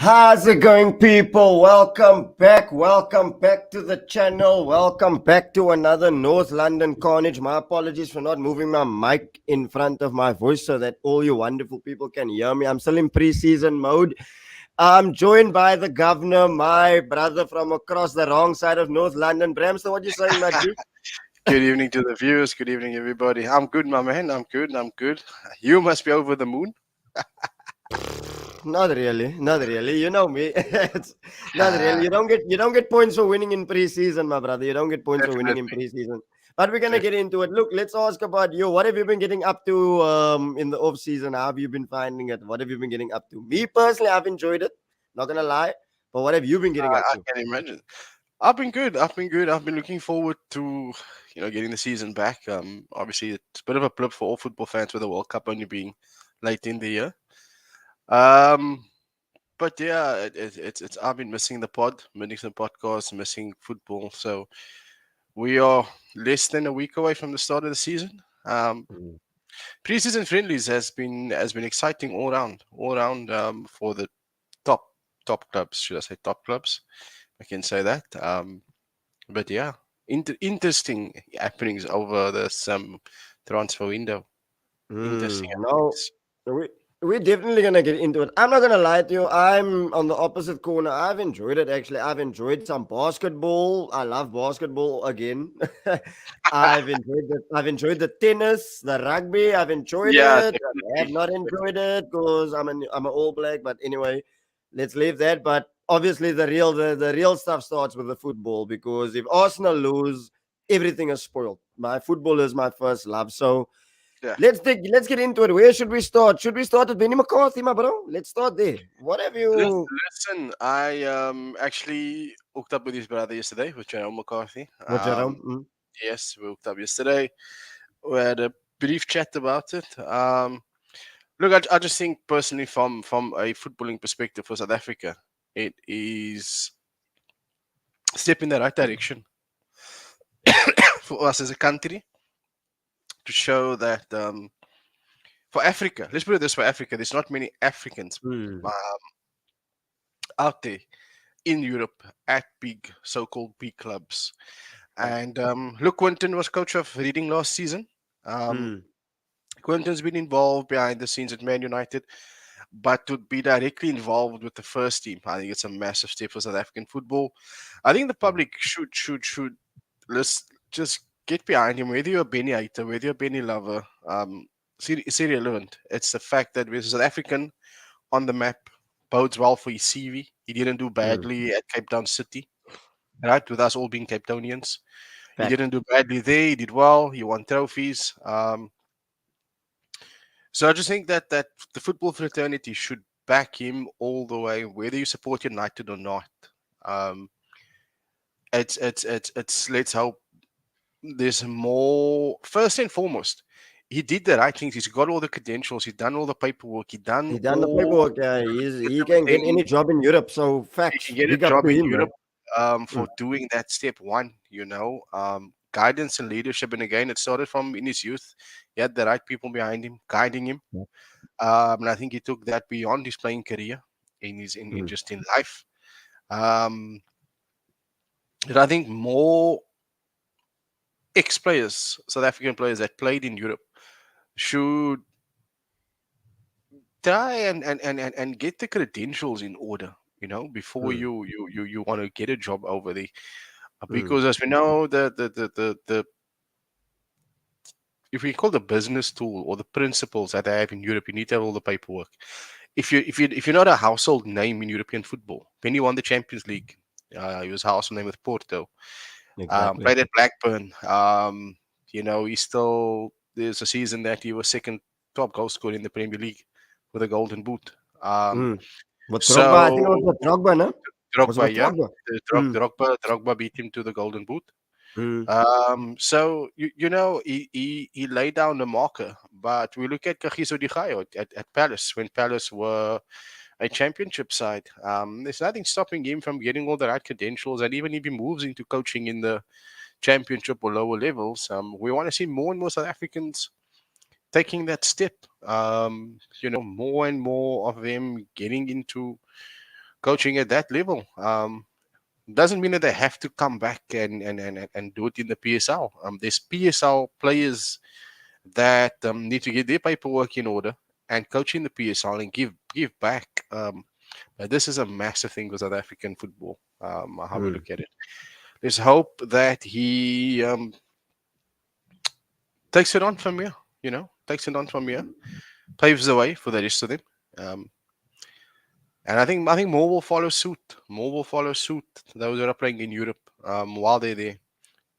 How's it going, people? Welcome back. Welcome back to the channel. Welcome back to another North London Carnage. My apologies for not moving my mic in front of my voice so that all you wonderful people can hear me. I'm still in preseason mode. I'm joined by the governor, my brother from across the wrong side of North London. Bramster, what you saying, my G? Good evening to the viewers. Good evening, everybody. I'm good, my man. I'm good. I'm good. You must be over the moon. Not really, not really. You know me. It's not really. Ah, You don't get points for winning in preseason, my brother. You don't get points for winning in definitely. preseason. But we're gonna Def- get into it. Look, let's ask about you. What have you been getting up to in the off season? How have you been finding it? What have you been getting up to? Me personally, I've enjoyed it. Not gonna lie. But what have you been getting up I to? can imagine. I've been good. I've been good. I've been looking forward to getting the season back. Obviously it's a bit of a blip for all football fans with the World Cup only being late in the year. Um, but yeah, it's I've been missing the pod, missing the podcast, missing football. So we are less than a week away from the start of the season. Mm. Preseason friendlies has been exciting all round for the top top clubs. Should I say top clubs? I can say that. But yeah, interesting happenings over this transfer window. Interesting No, happenings. we we're definitely gonna get into it. I'm not gonna lie to you. I'm on the opposite corner. I've enjoyed it actually. I've enjoyed some basketball. I love basketball again. I've enjoyed the tennis, the rugby. I've enjoyed Yeah, it. I have definitely. not enjoyed it because I'm an All Black. But anyway, let's leave that. But obviously, the real stuff starts with the football because if Arsenal lose, everything is spoiled. My football is my first love. So Yeah. let's get into it. Where should we start? Should we start with Benny McCarthy, my bro? Let's start there. What have you? Listen, I actually hooked up with his brother yesterday with Jerome McCarthy. What Jerome? Yes, we hooked up yesterday. We had a brief chat about it. Look, I just think personally, from a footballing perspective for South Africa, it is a step in the right direction for us as a country to show that for Africa, let's put it this way: Africa, there's not many Africans Mm, uh, out there in Europe at big, so-called big clubs. And look, Quinton was coach of Reading last season. Um, mm, Quinton's been involved behind the scenes at Man United, but to be directly involved with the first team, I think it's a massive step for South African football. I think the mm, public should let's just get behind him, whether you're a Benny hater, whether you're a Benny lover. It's irrelevant. It's the fact that we're South African on the map bodes well for his CV. He didn't do mm. badly at Cape Town City, right? With us all being Cape Townians, he Fact. didn't do badly there. He did well. He won trophies. So I just think that the football fraternity should back him all the way, whether you support United or not. Um, it's let's hope there's more. First and foremost, he did the right things. He's got all the credentials. He's done all the paperwork. He done He done the all paperwork. He can get everything. any job in Europe. So He can facts. get a Big up job to in him, man. Europe Mm, for doing that step one. Guidance and leadership. And again, it started from in his youth. He had the right people behind him, guiding him. yeah, And I think he took that beyond his playing career in mm, just in life. Um, and I think more ex-players, South African players that played in Europe, should try and get the credentials in order. Before mm, you want to get a job over there, mm, because as we know, the if we call the business tool or the principles that they have in Europe, you need to have all the paperwork. If you're not a household name in European football, when he won the Champions League, he was a household name with Porto. exactly. Played at Blackburn. He still there's a season that he was second top goal scorer in the Premier League with a Golden Boot. Um, Mm. With Drogba, I think it was so with Drogba, no? Was it Drogba, with yeah, Drogba? the Mm, Drogba beat him to the Golden Boot. mm, So he laid down the marker, but we look at Kagiso Digayo at Palace when Palace were a championship side. There's nothing stopping him from getting all the right credentials, and even if he moves into coaching in the championship or lower levels, we want to see more and more South Africans taking that step. More and more of them getting into coaching at that level. Doesn't mean that they have to come back and do it in the PSL. There's PSL players that need to get their paperwork in order and coach in the PSL and give back. But this is a massive thing for South African football. How we Hmm. look at it. Let's hope that he takes it on from here. Takes it on from here, paves the way for the rest of them. Um, and I think more will follow suit. More will follow suit. Those that are playing in Europe while they're there,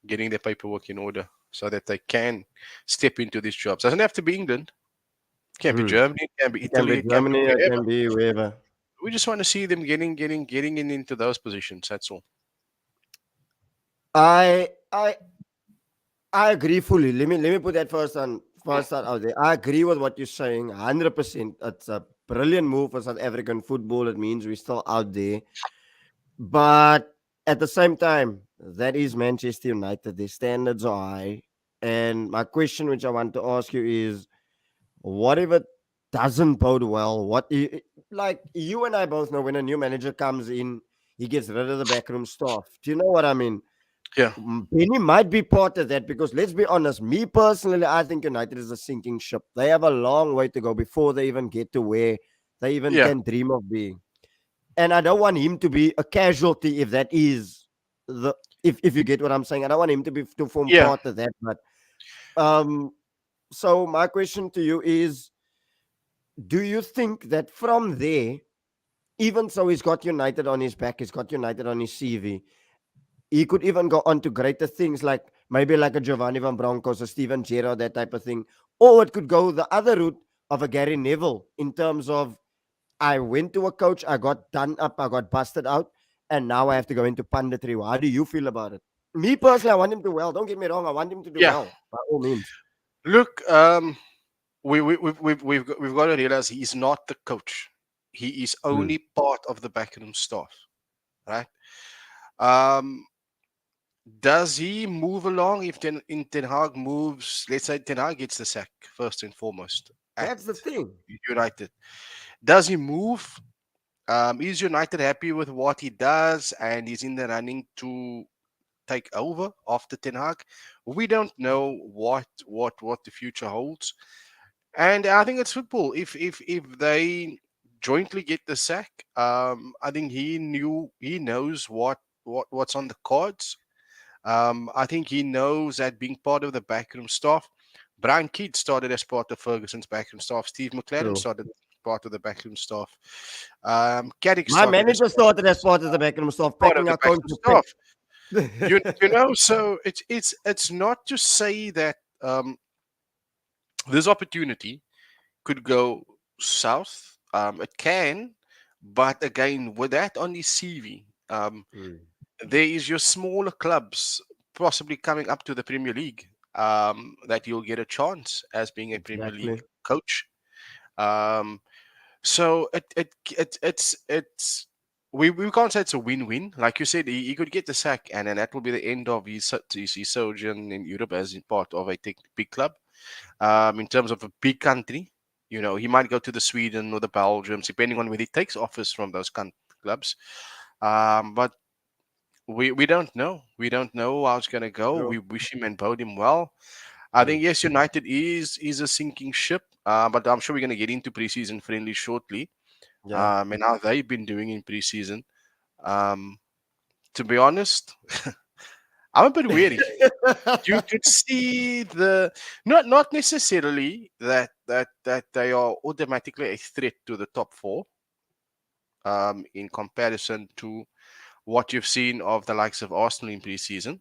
getting their paperwork in order so that they can step into these jobs. Doesn't have to be England. It can be Hmm. Germany. It can be It can Italy. be It can be Germany, it wherever. can be wherever. We just want to see them getting into those positions. That's all. I I I agree fully. Let me put that first out there. I agree with what you're saying, 100%. It's a brilliant move for South African football. It means we're still out there. But at the same time, that is Manchester United. Their standards are high. And my question, which I want to ask you, is what if it doesn't bode well? Like you and I both know when a new manager comes in, he gets rid of the backroom staff. Do you know what I mean? Yeah, Benny might be part of that because let's be honest, me personally, I think United is a sinking ship. They have a long way to go before they even get to where they even yeah, can dream of being. And I don't want him to be a casualty if that is the if you get what I'm saying. I don't want him to form yeah, part of that. But um so my question to you is, do you think that from there, even so he's got United on his back, he's got United on his CV, he could even go on to greater things like maybe like a Giovanni Van Bronckhorst or Steven Gerrard, that type of thing. Or it could go the other route of a Gary Neville in terms of I went to a coach, I got done up, I got busted out, and now I have to go into punditry. How do you feel about it? Me personally, I want him to do well. Don't get me wrong, I want him to do yeah. well by all means. Look, we've got to realize he's not the coach. He is Mm. only part of the backroom staff, right? Um, does he move along if Ten Hag moves? Let's say Ten Hag gets the sack first and foremost at That's the thing. United. Does he move? Is United happy with what he does and he's in the running to take over after Ten Hag? We don't know what the future holds. And I think it's football. If they jointly get the sack, I think he knows what's on the cards. I think he knows that being part of the backroom staff. Brian Keat started as part of Ferguson's backroom staff. Steve McLaren True. started as part of the backroom staff. Carrick My started as manager started as part of the backroom staff, part of packing the our coins backroom to staff. pick. So it's not to say that this opportunity could go south. It can, but again, with that on the CV, Mm, there is your smaller clubs possibly coming up to the Premier League. That you'll get a chance as being a Premier League exactly. coach. Um, so it's we can't say it's a win-win. Like you said, he could get the sack, and then that will be the end of his sojourn in Europe as in part of a big club. In terms of a big country, he might go to the Sweden or the Belgiums, depending on where he takes offers from those clubs. But we don't know. We don't know how it's going to go. We True. wish him and bode him well. I Mm, think yes, United is a sinking ship, but I'm sure we're going to get into preseason friendly shortly. yeah. And how they've been doing in preseason. Um, to be honest, I'm a bit weary. You could see not necessarily that they are automatically a threat to the top four. In comparison to what you've seen of the likes of Arsenal in preseason,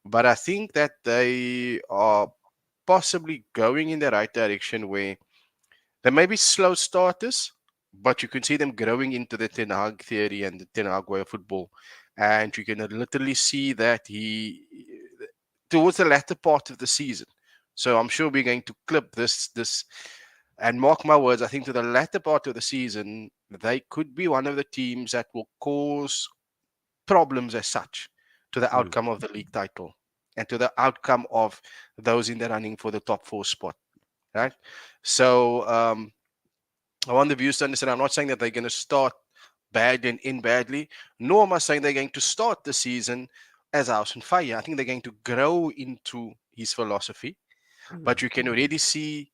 but I think that they are possibly going in the right direction where they may be slow starters, but you can see them growing into the Ten Hag theory and the Ten Hag way of football. And you can literally see that towards the latter part of the season. So I'm sure we're going to clip this, and mark my words, I think to the latter part of the season, they could be one of the teams that will cause problems as such to the Mm. outcome of the league title and to the outcome of those in the running for the top four spot. Right. So I want the viewers to understand. I'm not saying that they're going to start badly and end badly. Nor am I saying they're going to start the season as house on fire. I think they're going to grow into his philosophy. But you can already see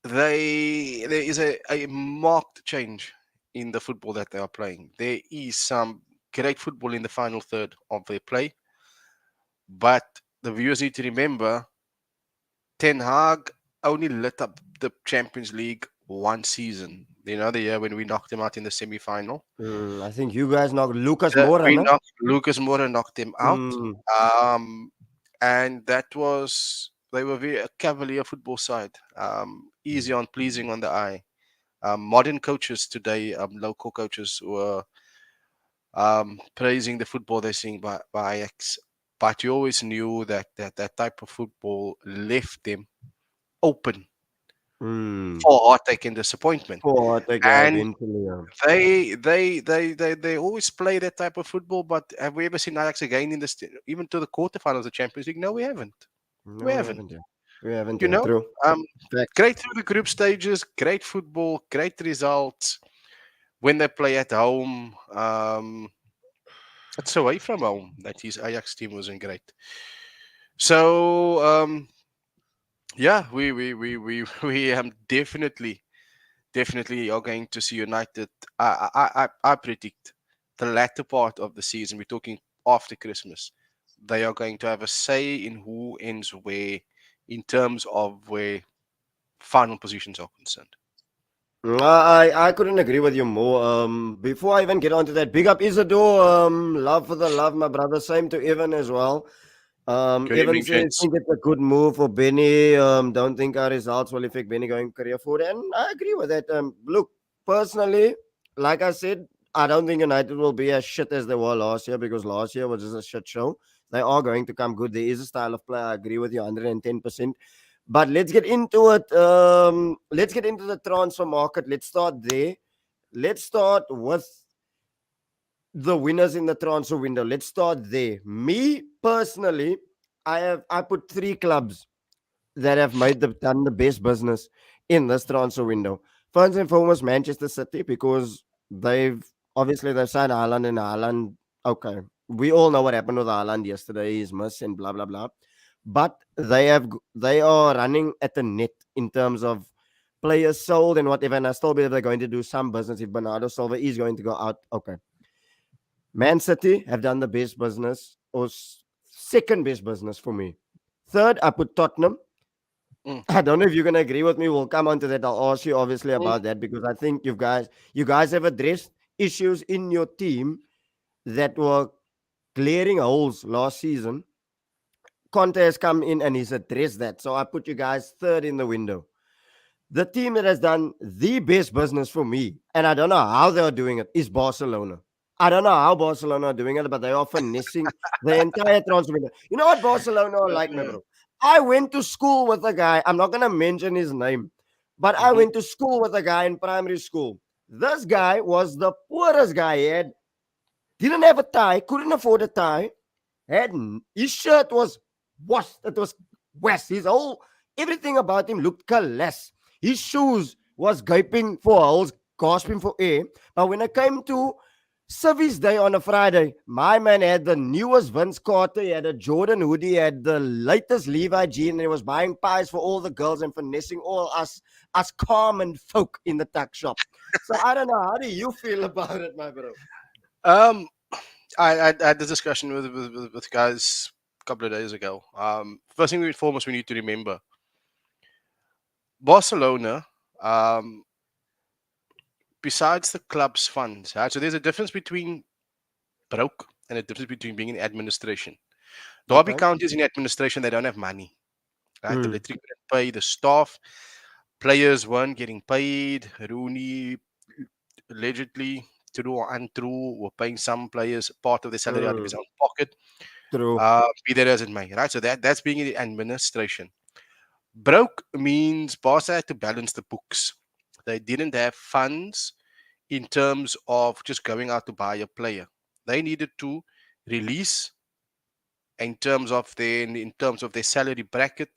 there is a marked change in the football that they are playing. There is some great football in the final third of their play, but the viewers need to remember Ten Hag only lit up the Champions League one season. You know, the year when we knocked him out in the semi-final. I think you guys knocked Lucas Moura, We no? knocked Lucas Moura knocked him out, Mm, um, and that was they were very a cavalier football side, easy on pleasing on the eye. Modern coaches today, local coaches were praising the football they're seeing by Ajax, but you always knew that type of football left them open mm. for heartache and disappointment. For I think And eventually, they always play that type of football. But have we ever seen Ajax again in this, even to the quarterfinals of the Champions League? No, we haven't. We no, we haven't. haven't yet. We haven't You yet. know, True. um, Facts. great through the group stages, great football, great results when they play at home. It's away from home that his Ajax team wasn't great. So yeah, we definitely are going to see United. I predict the latter part of the season. We're talking after Christmas. They are going to have a say in who ends where, in terms of where final positions are concerned. I couldn't agree with you more. Before I even get onto that, big up Isidore. Love for the love, my brother. Same to Evan as well. Good Evan evening, says, gents. think it's a good move for Benny. Don't think our results will affect Benny going career forward. And I agree with that. Look, personally, like I said, I don't think United will be as shit as they were last year because last year was just a shit show. They are going to come good. There is a style of play. I agree with you 110%. But let's get into it. Let's get into the transfer market. Let's start there. Let's start with the winners in the transfer window. Let's start there. Me personally, I put three clubs that have done the best business in this transfer window. First and foremost, Manchester City, because they've signed Haaland, and Haaland. Okay, we all know what happened with Haaland yesterday. He's missed and blah blah blah. But they are running at the net in terms of players sold and whatever. And I still believe they're going to do some business if Bernardo Silva is going to go out. Okay, Man City have done the best business, or second best business for me. Third, I put Tottenham. Mm, I don't know if you're gonna agree with me. We'll come on to that. I'll ask you obviously mm, about that because I think you guys have addressed issues in your team that were glaring holes last season. Conte has come in and he's addressed that. So I put you guys third in the window. The team that has done the best business for me, and I don't know how they are doing it, is Barcelona. I don't know how Barcelona are doing it, but they are finessing the entire transfer window. You know what Barcelona are like, my uh, bro? I went to school with a guy. I'm not gonna mention his name, but I mhm. went to school with a guy in primary school. This guy was the poorest guy. He didn't have a tie, couldn't afford a tie, his shirt was washed. It was west. His whole everything about him looked colorless. His shoes was gaping for holes, gasping for air. But when it came to service day on a Friday, my man had the newest Vince Carter. He had a Jordan hoodie. He had the latest Levi jean. And he was buying pies for all the girls and finessing all us common folk in the tuck shop. So I don't know. How do you feel about it, my bro? Um, I had this discussion with guys a couple of days ago. First thing we foremost we need to remember Barcelona. Besides the club's funds, right? So there's a difference between broke and a difference between being in administration. Derby Okay. County is in administration; they don't have money, right? The Mm, electric couldn't pay the staff, players weren't getting paid. Rooney allegedly, true or untrue, were paying some players part of their salary out of mm, his own pocket. true. Be that as it may, right? So that's being in the administration. Broke means Barca had to balance the books. They didn't have funds in terms of just going out to buy a player. They needed to release in terms of their salary bracket,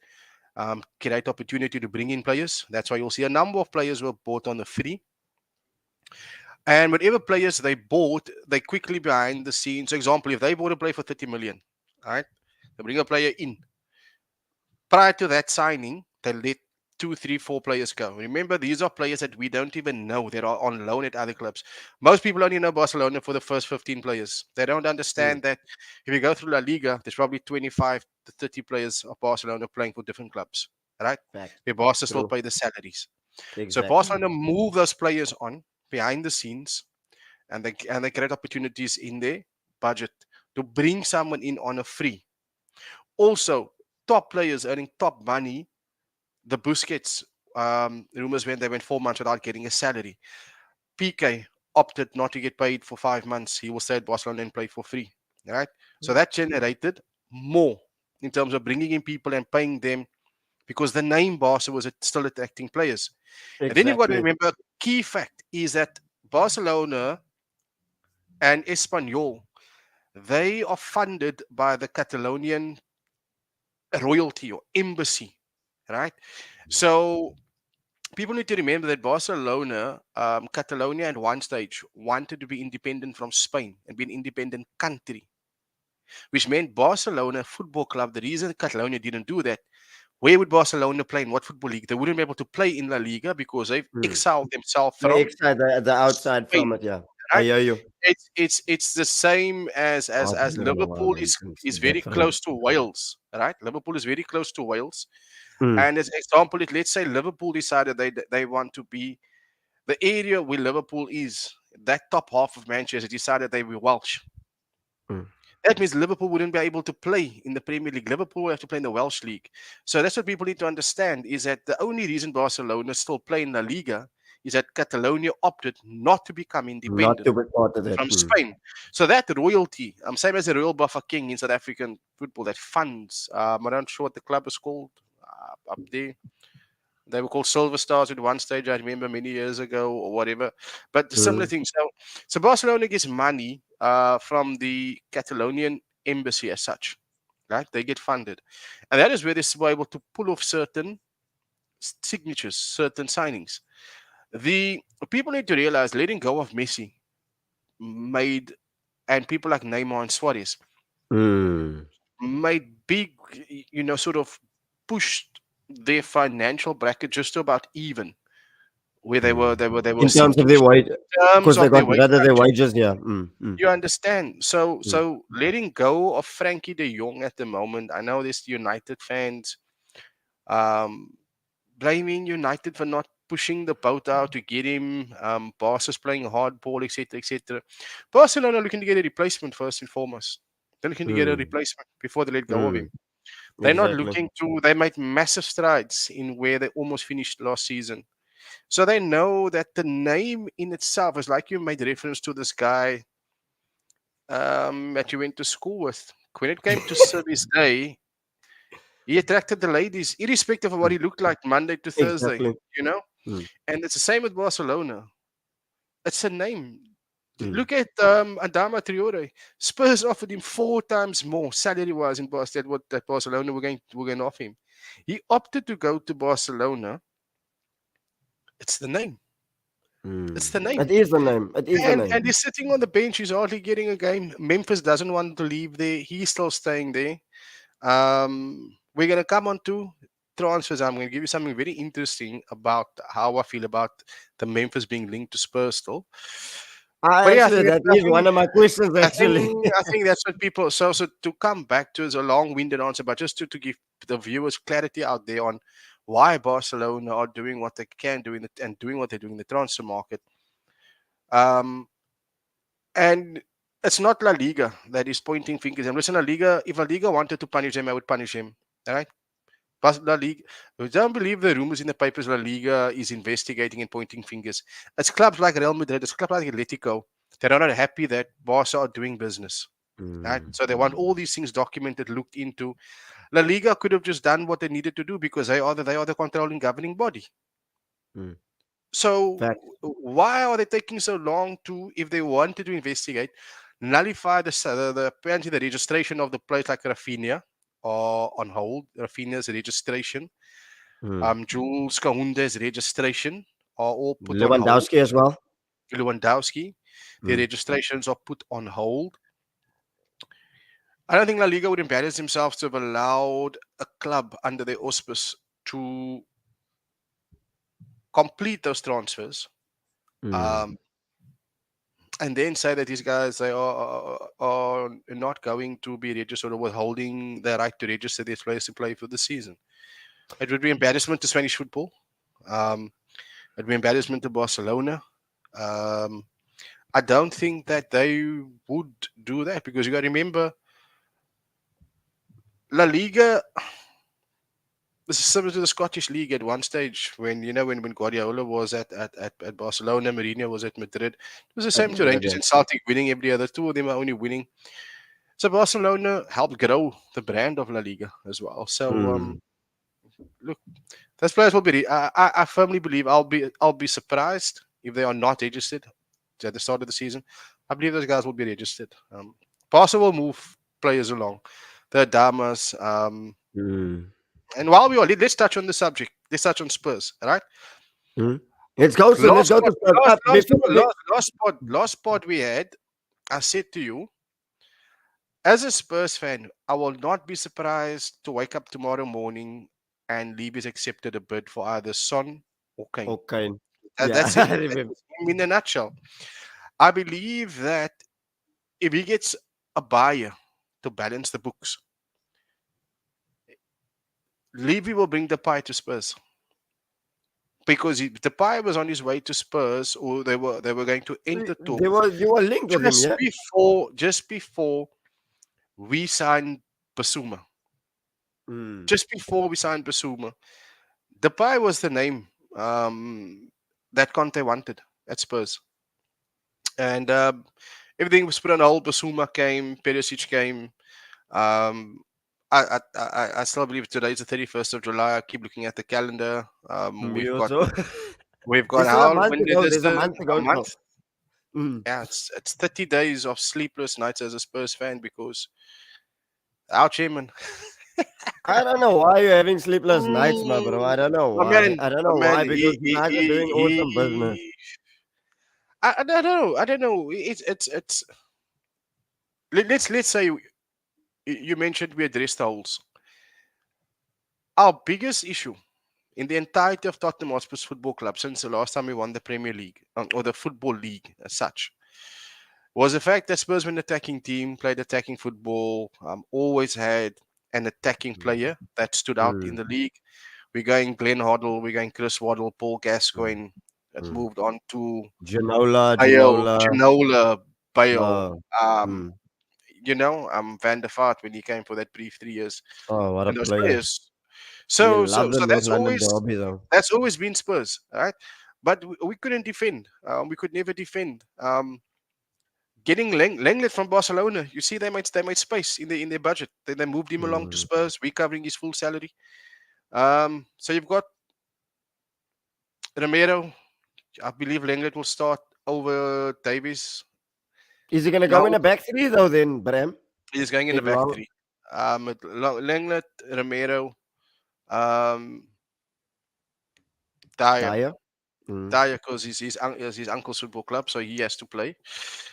create opportunity to bring in players. That's why you'll see a number of players were bought on the free. And whatever players they bought, they quickly behind the scenes. For example, if they bought a player for 30 million, all right, they bring a player in. Prior to that signing, they let two, three, four players go. Remember, these are players that we don't even know that are on loan at other clubs. Most people only know Barcelona for the first 15 players. They don't Mm. understand that if you go through La Liga, there's probably 25 to 30 players of Barcelona playing for different clubs, right? Fact. Where Barca still True. pay the salaries. So Exactly. Barcelona move those players on behind the scenes, and they create opportunities in their budget to bring someone in on a free. Also, top players earning top money. The Busquets rumors when they went 4 months without getting a salary. PK opted not to get paid for 5 months. He will stay at Barcelona and play for free. Right? So that generated more in terms of bringing in people and paying them because the name Barca was still attracting players. And then you've got to Exactly. remember, key fact is that Barcelona and Espanyol, they are funded by the Catalonian royalty or embassy, right? So people need to remember that Barcelona, Catalonia at one stage wanted to be independent from Spain and be an independent country, which meant Barcelona Football Club, the reason Catalonia didn't do that, where would Barcelona play in what football league? They wouldn't be able to play in La Liga because they've Mm. exiled themselves The from inside, the outside from Spain, it, yeah. I right? hear you. It's the same as I don't know why Liverpool man can is see that very from. close to Wales, right? Liverpool is very close to Wales. Mm. And as an example, let's say Liverpool decided they want to be the area where Liverpool is, that top half of Manchester decided they were Welsh. Mm. That means Liverpool wouldn't be able to play in the Premier League. Liverpool will have to play in the Welsh League. So that's what people need to understand is that the only reason Barcelona still play in La Liga is that Catalonia opted not to become Not independent to be part of that. from Mm. Spain. So that royalty, same as the Royal Buffer King in South African football, that funds, I'm not sure what the club is called up there. They were called Silver Stars at one stage, I remember many years ago or whatever. But similar Mm. things. So Barcelona gets money from the Catalonian embassy as such, right? They get funded. And that is where they were able to pull off certain signatures, certain signings. The people need to realize letting go of Messi made, and people like Neymar and Suarez Mm. made big, sort of pushed their financial bracket just about even where they were Mm. they were they were In terms of sinking their wage, in terms because they of their got wage rather their structure. wages, yeah. Mm. Mm. You understand? So Mm. so letting go of Frankie de Jong at the moment, I know there's United fans um, blaming United for not pushing the boat out to get him. Barca's playing hardball, etc., etc. Barcelona looking to get a replacement first and foremost. They're looking to get a Mm. replacement before they let go of Mm. him. They're not Exactly. looking to. They made massive strides in where they almost finished last season. So they know that the name in itself is like you made reference to this guy that you went to school with. When it came to Service Day, he attracted the ladies, irrespective of what Mm. he looked like Monday to Thursday, Exactly. you know? Mm. And it's the same with Barcelona. It's a name. Mm. Look at Adama Traore. Spurs offered him 4 times more salary-wise in Barcelona than what that Barcelona were going to offer him. He opted to go to Barcelona. It's the name. It's Mm. the name. It is the name. It is the And name. he's sitting on the bench. He's hardly getting a game. Memphis doesn't want to leave there. He's still staying there. We're gonna come on to transfers. I'm gonna give you something very interesting about how I feel about the Memphis being linked to Spurs still. I But yeah, actually, that is one of my questions. I Actually, think I think that's what people. So to come back to is a long-winded answer, but just to give the viewers clarity out there on why Barcelona are doing what they can do and doing what they're doing in the transfer market. Um, And it's not La Liga that is pointing fingers. And listen, La Liga, if La Liga wanted to punish him, I would punish him. All right? But La Liga, we don't believe the rumors in the papers La Liga is investigating and pointing fingers. It's clubs like Real Madrid, it's clubs like Atletico that are not happy that Barca are doing business. Right? mm. So they want all these things documented, looked into. La Liga could have just done what they needed to do because they are the controlling governing body. Mm. So Fact. why are they taking so long to, if they wanted to investigate, nullify the apparently the registration of the place like Rafinha or on hold, Rafinha's registration, Mm. Jules Kahunde's registration are all put on hold. Lewandowski as well. Lewandowski. Their Mm. registrations are put on hold. I don't think La Liga would embarrass themselves to have allowed a club under their auspice to complete those transfers, Mm. um, and then say that these guys are not going to be registered or withholding the right to register their players to play for the season. It would be embarrassment to Spanish football. Um, it would be embarrassment to Barcelona. Um, I don't think that they would do that because you got to remember La Liga. This is similar to the Scottish League at one stage when when Guardiola was at Barcelona, Mourinho was at Madrid. It was the At same to Madrid, Rangers and Celtic winning every other. Two of them are only winning. So Barcelona helped grow the brand of La Liga as well. So mm. look, those players will be. I firmly believe I'll be surprised if they are not registered at the start of the season. I believe those guys will be registered. Barca will move players along. The Damas. Mm. And while we are, let's touch on the subject. Let's touch on Spurs. All right. Mm. Let's go, son. Let's Last go spot, to Spurs. last, last, Before we, last spot we had. I said to you, as a Spurs fan, I will not be surprised to wake up tomorrow morning and Levy's accepted a bid for either Son or Kane. okay. That's Yeah, him. I That's remember. him in a nutshell. I believe that if he gets a buyer to balance the books, Levy will bring the pie to Spurs because the pie was on his way to Spurs, or they were going to enter They talks were you were linked with him, just yeah. before we signed Basuma. Mm. Just before we signed Basuma, Depay was the name that Conte wanted at Spurs, and everything was put on hold. Basuma came, Perisic came. Um, I still believe today is the 31st of July. I keep looking at the calendar. Me We've got also. we've got There's still a how month when to did go. this There's a a month to go still. month? Mm. Yeah, it's 30 days of sleepless nights as a Spurs fan because our chairman. I don't know why you're having sleepless nights, my bro. Mm, I don't know my why. man, I don't my know man, why because you guys are doing awesome business. I don't know. I don't know. It's. Let's say you mentioned we addressed the holes. Our biggest issue in the entirety of Tottenham Hotspur's football club since the last time we won the Premier League or the Football League as such was the fact that Spurs were an attacking team, played attacking football, always had an attacking player that stood out in Mm. the league. We're going Glenn Hoddle, we're going Chris Waddle, Paul Mm. Gascoigne. That Mm. moved on to Bale, Ginola. Ginola, Bale. Oh, Um, mm. Van der Vaart when he came for that brief 3 years, Oh, what a and those player. players. We So, so, love the so North London derby, though. that's always been Spurs, all right? But we couldn't defend. We could never defend. Getting Lenglet from Barcelona, you see, they made space in their budget. They moved him along to Mm. Spurs, recovering his full salary. So you've got Romero. I believe Lenglet will start over Davies. Is he gonna Now go in a back three though? Then, Bram? he's going in the If back long three. Lenglet, Romero, um, Dyer. Dyer. Mm. Dyer, because it's his uncle's football club, so he has to play.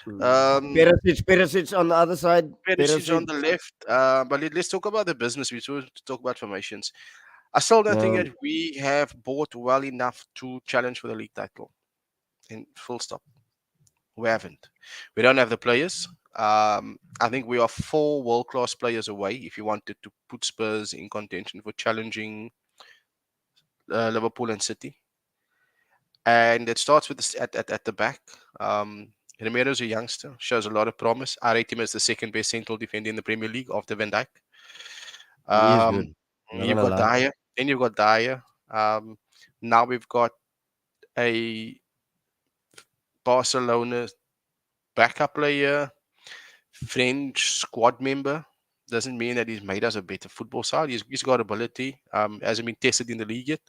Mm. Um, Perisic on the other side. Perisic on Perisic. the left. But let's talk about the business. We should talk about formations. I still don't think Um, that we have bought well enough to challenge for the league title. And full stop. We haven't. We don't have the players. I think we are 4 world-class players away if you wanted to put Spurs in contention for challenging Liverpool and City. And it starts with at the back. Romero's a youngster, shows a lot of promise. I rate him as the second best central defender in the Premier League after Van Dijk. he is Um, good. Not you've gonna got lie. Dyer. Then you've got Dyer. Now we've got a Barcelona backup player, French squad member. Doesn't mean that he's made us a better football side. He's got ability. Hasn't been tested in the league yet.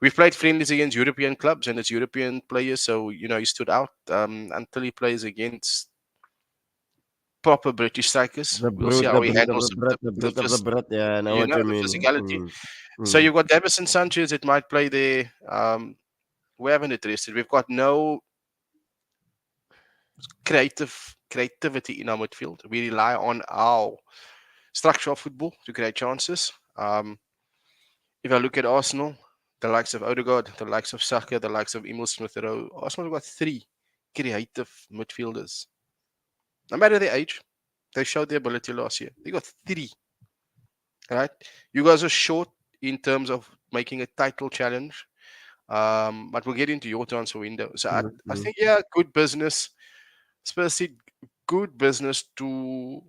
We've played friendlies against European clubs and it's European players, so he stood out until he plays against proper British strikers. The We'll see brute, how the he brute of handles the brute, the brute of the brute. Yeah, I know what you the mean. physicality. Mm. So Mm. you've got Davison Sanchez that might play there. We haven't addressed it. We've got no. creativity in our midfield. We rely on our structure of football to create chances. If I look at Arsenal, the likes of Odegaard, the likes of Saka, the likes of Emil Smith Rowe, Arsenal have got three creative midfielders. No matter their age, they showed their ability last year. They got three, right? You guys are short in terms of making a title challenge. But we'll get into your transfer window. So I Mhm. think, yeah, good business. Spurs did good business to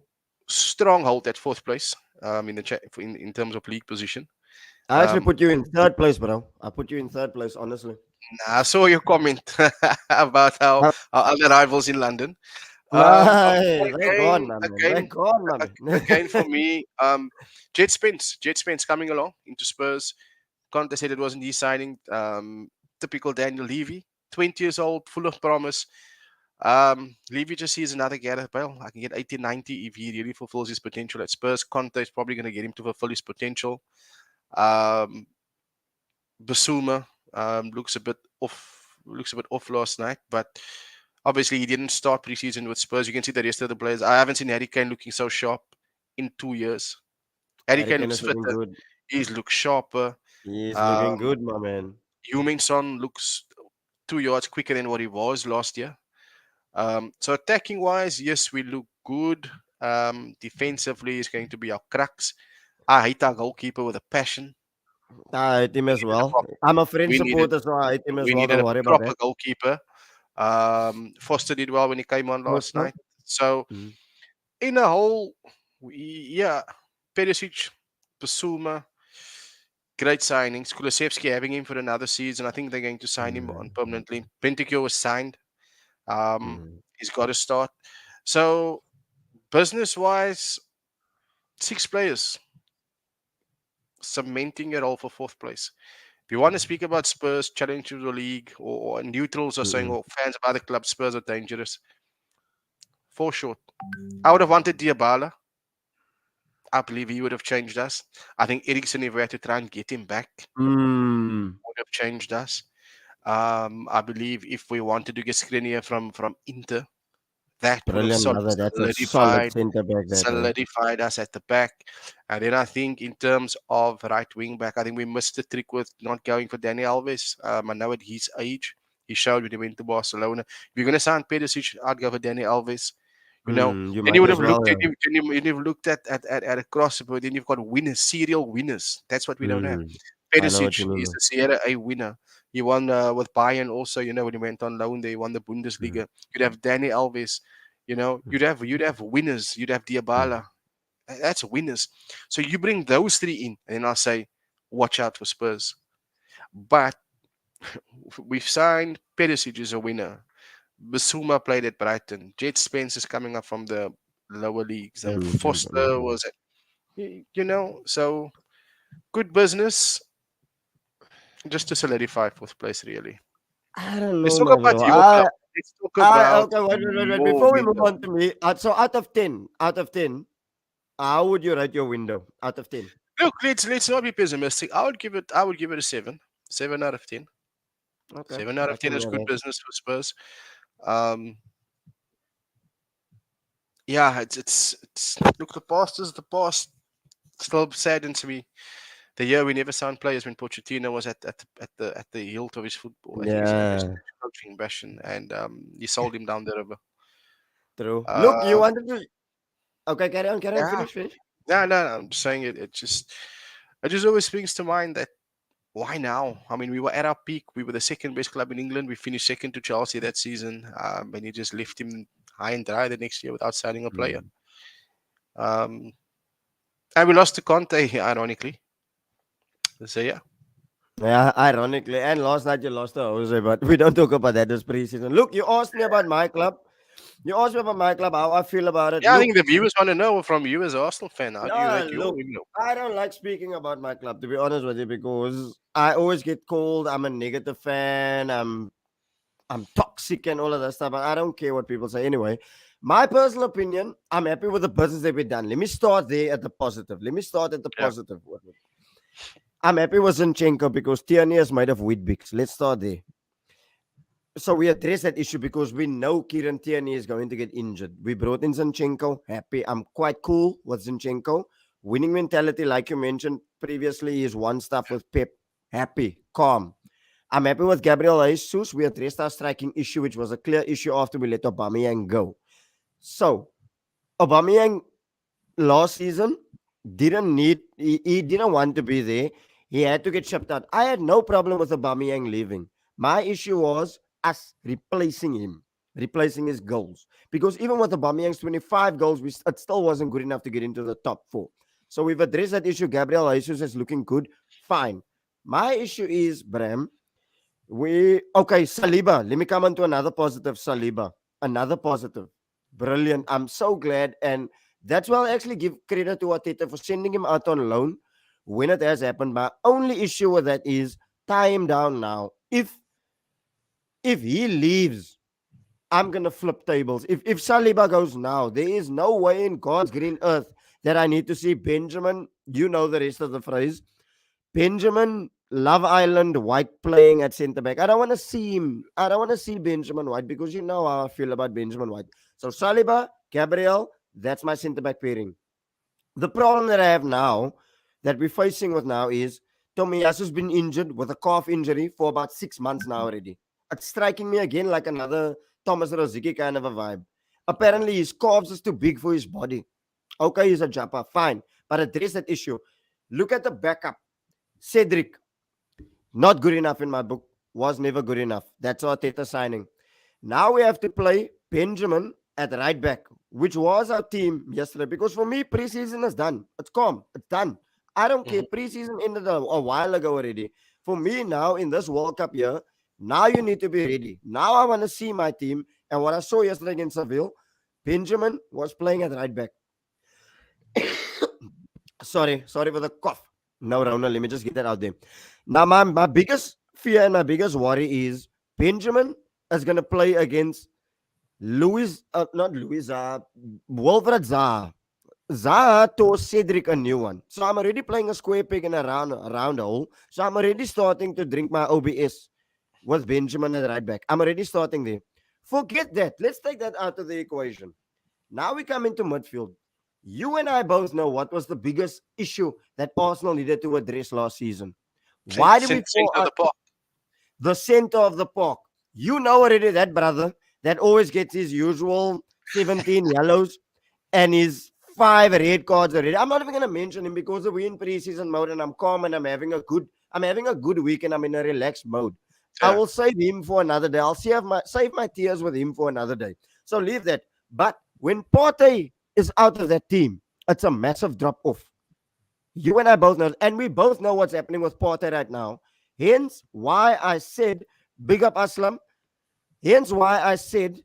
stronghold that fourth place in terms of league position. I actually Um, put you in third place, bro. I put you in third place, honestly. I saw your comment about how Uh, our other rivals in London. My, But they're gone, my man. They're gone, my again for man. me, Jet Spence coming along into Spurs. Conte said it wasn't his signing. Typical Daniel Levy, 20 years old, full of promise. Levy just sees another Gareth Bale. I can get 80, 90 if he really fulfills his potential at Spurs. Conte is probably going to get him to fulfill his potential. Um, Basuma looks a bit off. Looks a bit off last night, but obviously he didn't start preseason with Spurs. You can see the rest of the players. I haven't seen Harry Kane looking so sharp in 2 years. Harry Harry Kane Kane looks is looking fitter. good. He's looks sharper. He's looking Um, good, my man. Heung-min Son looks 2 yards quicker than what he was last year. So attacking wise, yes, we look good. Defensively is going to be our crux. I hate our goalkeeper with a passion. I hate him We as needed a well. proper, I'm a French we needed supporter, so I hate him as we well. needed Don't a worry about proper that. goalkeeper. Foster did well when he came on last Foster? night. So Mm. in a whole, yeah, Perisic, Basuma, great signings. Kulusevski having him for another season. I think they're going to sign him on Mm. permanently. Bentancur was signed. Mm. He's got to start. So business wise, 6 players cementing it all for fourth place. If you want to speak about Spurs challenging the league, or neutrals are saying, Mm. or fans of other clubs, Spurs are dangerous. For short. I would have wanted Diabala. I believe he would have changed us. I think Ericsson, if we had to try and get him back, Mm. would have changed us. I believe if we wanted to get Skriniar from Inter, that would have Brilliant, mother. That's a solid solidified centre back, that, bro. solidified us at the back. And then I think in terms of right wing back, I think we missed the trick with not going for Danny Alves. I know at his age, he showed when he went to Barcelona. If you're going to sign Perisic, I'd go for Danny Alves. You know, You then you might would as have well, looked at yeah. him, then you've looked at a cross, but then you've got winners, serial winners. That's what we don't have. Mm. I know what Perisic you mean, is man. a Sierra A winner. He won with Bayern also, when he went on loan, they won the Mm. Bundesliga. You'd have Danny Alves, you'd have winners, you'd have Mm. Diabala. That's winners. So you bring those three in, and then I'll say, watch out for Spurs. But we've signed Perisic is a winner. Basuma played at Brighton. Jet Spence is coming up from the lower leagues. Foster Mm. was it? So good business just to solidify fourth place, really. I don't Let's know, talk my about bro. your club. Let's talk about Okay, wait. your Before we move window. on to me, so out of ten, how would you rate your window? Out of 10. Look, let's not be pessimistic. I would give it a 7. 7 out of 10. Okay, 7 out of 10 can is hear good that. business for Spurs. Um, yeah, it's look, the past is the past. Still saddens me. The year we never signed players when Pochettino was at the hilt of his football, of his Yeah, coaching passion, and he sold him down the river. true. Look, you Um, wanted to. Okay, carry on, yeah, finish. no. I'm just saying it just always brings to mind that why now? I mean, we were at our peak. We were the second best club in England. We finished second to Chelsea that season, and he just left him high and dry the next year without signing a player. Mm. Um, and we lost to Conte, ironically. So yeah, Yeah, ironically, and last night you lost to Jose, but we don't talk about that this preseason. Look, you asked me about my club. You asked me about my club, how I feel about it. yeah. I Look, think the viewers want to know from you as an Arsenal fan. How do you yeah, rate your look, window? I don't like speaking about my club, to be honest with you, because I always get called I'm a negative fan. I'm toxic and all of that stuff. But I don't care what people say. Anyway, my personal opinion, I'm happy with the business that we've done. Let me start there at the positive. Let me start at the Yeah, positive. I'm happy with Zinchenko because Tierney is made of Weet-Bix. Let's start there. So we address that issue because we know Kieran Tierney is going to get injured. We brought in Zinchenko. Happy. I'm quite cool with Zinchenko. Winning mentality, like you mentioned previously, is one stuff with Pep. Happy, calm. I'm happy with Gabriel Jesus. We addressed our striking issue, which was a clear issue after we let Aubameyang go. So Aubameyang last season he didn't want to be there. He had to get shipped out. I had no problem with Aubameyang leaving. My issue was us replacing him, replacing his goals. Because even with Aubameyang's 25 goals, it still wasn't good enough to get into the top four. So we've addressed that issue. Gabriel Jesus is looking good. Fine. My issue is, Bram, Saliba. Let me come on to another positive. Saliba, another positive. Brilliant. I'm so glad. And that's why I actually give credit to Ateta for sending him out on loan when it has happened. My only issue with that is tie him down now. If he leaves, I'm gonna flip tables. If Saliba goes now, there is no way in God's green earth that I need to see Benjamin. You know the rest of the phrase. Benjamin Love Island White playing at centre back. I don't want to see him. I don't want to see Benjamin White because you know how I feel about Benjamin White. So Saliba, Gabriel, that's my centre back pairing. The problem that I have now, that we're facing with now, is Tomiyasu's been injured with a calf injury for about 6 months now already. It's striking me again like another Thomas Rosicky kind of a vibe. Apparently, his calves is too big for his body. Okay, he's a jumper, fine. But address that issue. Look at the backup. Cedric, not good enough in my book. Was never good enough. That's our Teta signing. Now we have to play Benjamin at right back, which was our team yesterday. Because for me, preseason is done. It's calm. It's done. I don't care. Mhm. Preseason ended a while ago already. For me now in this World Cup year, now you need to be ready. Now I want to see my team. And what I saw yesterday against Seville, Benjamin was playing at right back. Sorry for the cough. No, Rona, let me just get that out there. Now, my biggest fear and my biggest worry is Benjamin is going to play against not Louis, Wilfred Zaha. Zaha to Cedric a new one. So I'm already playing a square peg in a round hole. So I'm already starting to drink my OBS with Benjamin at right back. I'm already starting there. Forget that. Let's take that out of the equation. Now we come into midfield. You and I both know what was the biggest issue that Arsenal needed to address last season. Why did we fall Centre out? the park. The center of the park. You know already that brother that always gets his usual 17 yellows and his 5 red cards already. I'm not even gonna mention him because we're in preseason mode and I'm calm and I'm having a good week and I'm in a relaxed mode. I Yeah. will save him for another day. I'll save my tears with him for another day. So leave that. But when Partey is out of that team, it's a massive drop off. You and I both know, and we both know what's happening with Partey right now. Hence why I said, big up Aslam. Hence why I said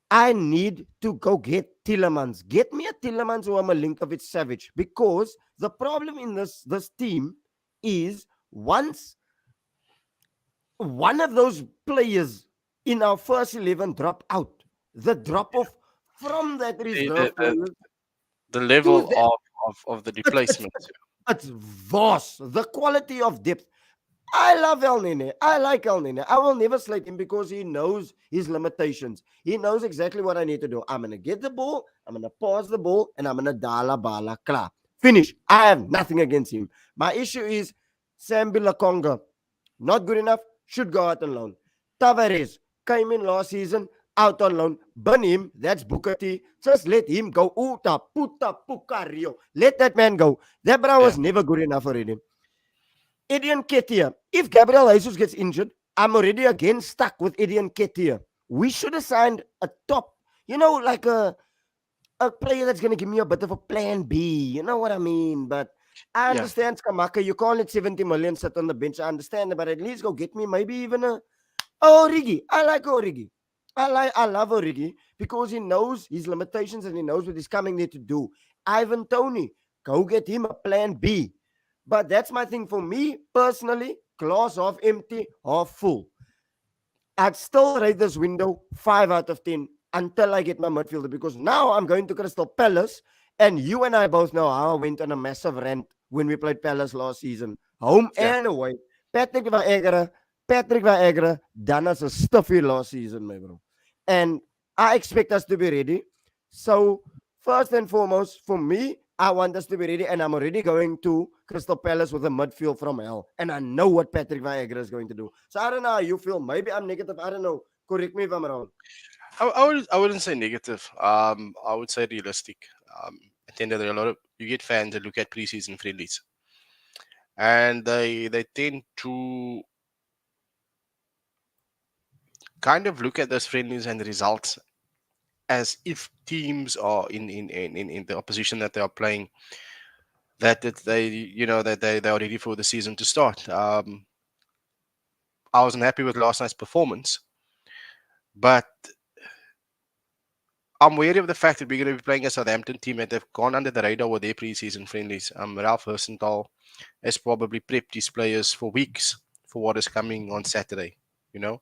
I need to go get Tillemans. Get me a Tillemans or a Milinkovic Savage. Because the problem in this team is once one of those players in our first 11 drop out, the drop off from that The, the, reserve the, players the to level that, of the it's, it's, replacement. it's, it's vast. The quality of depth. I love El Nene. I like El Nene. I will never slate him because he knows his limitations. He knows exactly what I need to do. I'm going to get the ball, I'm going to pass the ball, and I'm going to dala bala kla. Finish. I have nothing against him. My issue is Sambi Lakonga. Not good enough. Should go out on loan. Tavares came in last season, out on loan. Burn him. That's Booker T. Just let him go. Uta, puta, pucario. Let that man go. That bro Yeah. was never good enough already. Edian Ketia. If Gabriel Jesus gets injured, I'm already again stuck with Edian Ketia. We should have signed a top, like a player that's going to give me a bit of a plan B. You know what I mean? But I Yeah. understand, Skamaka. You can't let 70 million sit on the bench. I understand it, but at least go get me maybe even a Origi. I like Origi. I love Origi because he knows his limitations and he knows what he's coming there to do. Ivan Tony, go get him a plan B. But that's my thing for me personally. Glass half empty, half full. I'd still rate this window 5 out of 10 until I get my midfielder because now I'm going to Crystal Palace. And you and I both know how I went on a massive rant when we played Palace last season, home Yeah. and away. Patrick van Egeren, Patrick Viagra done us a stuffy last season, my bro. And I expect us to be ready. So, first and foremost, for me, I want us to be ready. And I'm already going to Crystal Palace with a midfield from hell. And I know what Patrick Viagra is going to do. So, I don't know how you feel. Maybe I'm negative. I don't know. Correct me if I'm wrong. I wouldn't say negative. I would say realistic. At the end of the day, a lot of you get fans that look at preseason friendlies, and they tend to kind of look at those friendlies and the results as if teams are in the opposition that they are playing that they that they are ready for the season to start. I wasn't happy with last night's performance, but I'm wary of the fact that we're going to be playing a Southampton team that have gone under the radar with their preseason friendlies. Ralph Hersenthal has probably prepped his players for weeks for what is coming on Saturday. You know,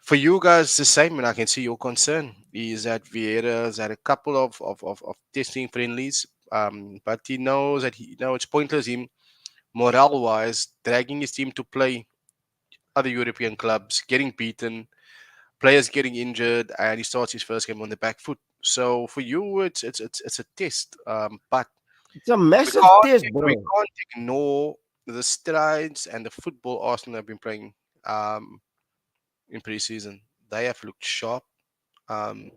for you guys, the same, and I can see your concern is that Vieira's had a couple of testing friendlies, but he knows that it's pointless him morale wise dragging his team to play other European clubs, getting beaten, players getting injured, and he starts his first game on the back foot. So for you, it's a test, but It's a massive test, we bro. can't ignore the strides and the football Arsenal have been playing um, in preseason. They have looked sharp. Um,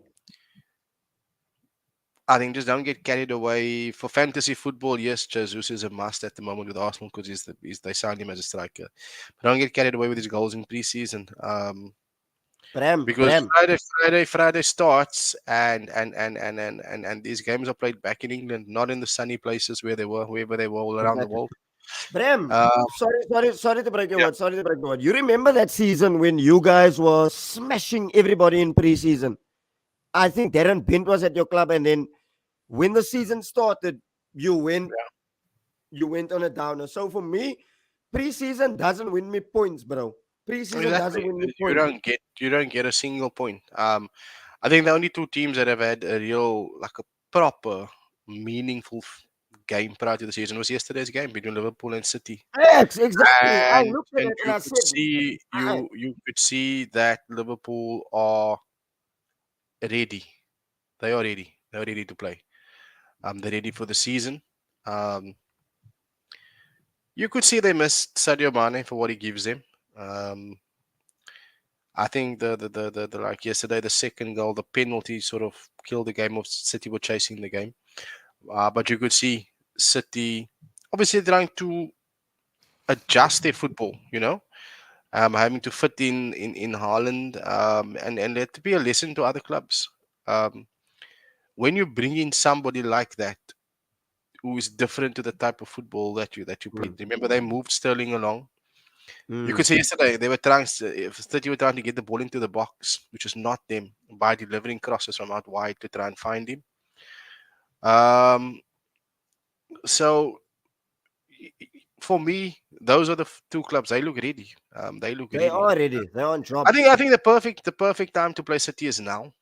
I think just don't get carried away for fantasy football. Yes, Jesus is a must at the moment with Arsenal because they signed him as a striker. But don't get carried away with his goals in preseason. Because Bram. Friday starts and these games are played back in England, not in the sunny places wherever they were all around the Exactly. world. Bram, Uh, sorry to break your yeah, word. Sorry to break your word. You remember that season when you guys were smashing everybody in preseason? I think Darren Bent was at your club, and then when the season started, you went you went on a downer. So for me, preseason doesn't win me points, bro. Preseason doesn't exactly. win me You points. don't get a single point. I think the only two teams that have had a real like a proper meaningful game prior to the season was yesterday's game between Liverpool and City. Yes, exactly. I and looked at and it and you I could said, see I, that Liverpool are ready. They are ready. They're ready to play. They're ready for the season. Um, you could see they missed Sadio Mane for what he gives them. Um, I think the like yesterday, the second goal, the penalty sort of killed the game. Of City were chasing the game, but you could see City obviously trying to adjust their football. Having to fit in Holland, and let it be a lesson to other clubs. Um, when you bring in somebody like that who is different to the type of football that you played. mm, Remember, they moved Sterling along. You could mm. say yesterday they were trying. If City were trying to get the ball into the box, which is not them, by delivering crosses from out wide to try and find him. Um, so for me, those are the two clubs. They look ready. They look They ready. are ready. They're on I job. think I think the perfect time to play City is now,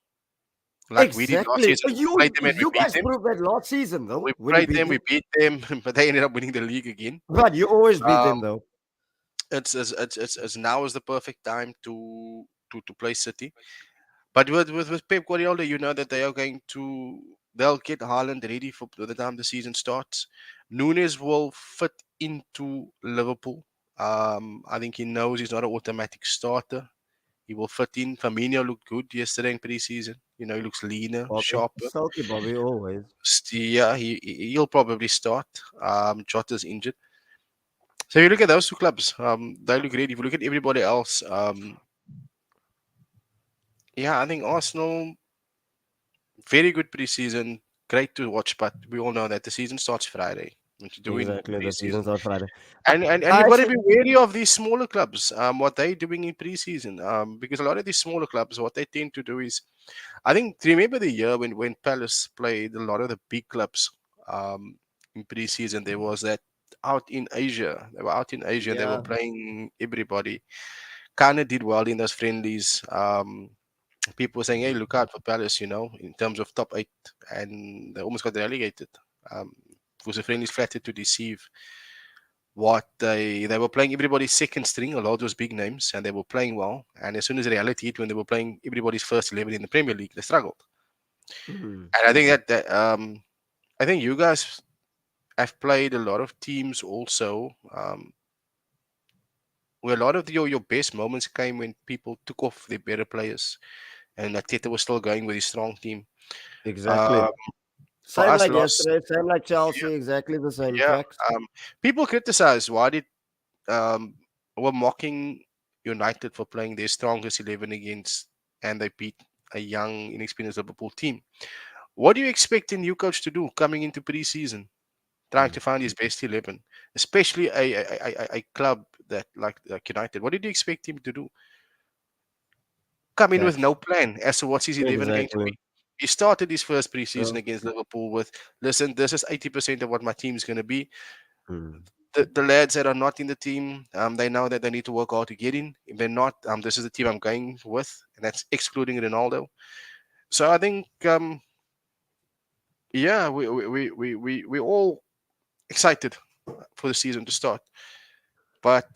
like we did last Exactly. season. We played You them and we you beat guys them. proved that last season though We when you played beat them, we them. beat them, but they ended up winning the league again. But you always beat Um, them though. it's now is the perfect time to play City. But with Pep Guardiola, you know that they'll get Haaland ready for the time the season starts. Nunes will fit into Liverpool. I think he knows he's not an automatic starter. He will fit in. Firmino looked good yesterday in preseason. He looks leaner, Bobby. sharper. Salty Bobby always. Yeah, he'll probably start. Jota's injured. So if you look at those two clubs, they look great. If you look at everybody else, yeah, I think Arsenal very good preseason, great to watch. But we all know that the season starts Friday. What you do in Exactly. The preseason, season's on Friday. and I you've got to actually be wary of these smaller clubs. What they're doing in preseason, because a lot of these smaller clubs, what they tend to do is, I think, remember the year when Palace played a lot of the big clubs, in preseason. There was that out in Asia. They were out in Asia and they were yeah. playing everybody. Kind of did well in those friendlies. People were saying, "Hey, look out for Palace," in terms of top eight, and they almost got relegated. Um, because the friendlies flattered to deceive. what they were playing everybody's second string, a lot of those big names, and they were playing well. And as soon as reality hit, when they were playing everybody's first 11 in the Premier League, they struggled. Mm. And I think that I think you guys have played a lot of teams also, where a lot of your best moments came when people took off their better players, and Teta was still going with his strong team. Exactly. Uh, for Same us, like last yesterday, same like Chelsea, exactly the same yeah, facts. people criticize why did um were mocking United for playing their strongest 11 against, and they beat a young, inexperienced Liverpool team. What do you expect a new coach to do coming into pre-season, trying Mm. to find his best 11, especially a club that like United? What did you expect him to do? Come in with Facts. no plan as to what's his 11 going to Exactly. be. He started his first preseason True. against Liverpool with, listen, this is 80% of what my team is going to be. Mm. The lads that are not in the team, they know that they need to work hard to get in. If they're not, this is the team I'm going with, and that's excluding Ronaldo. So I think, yeah, we all excited for the season to start, but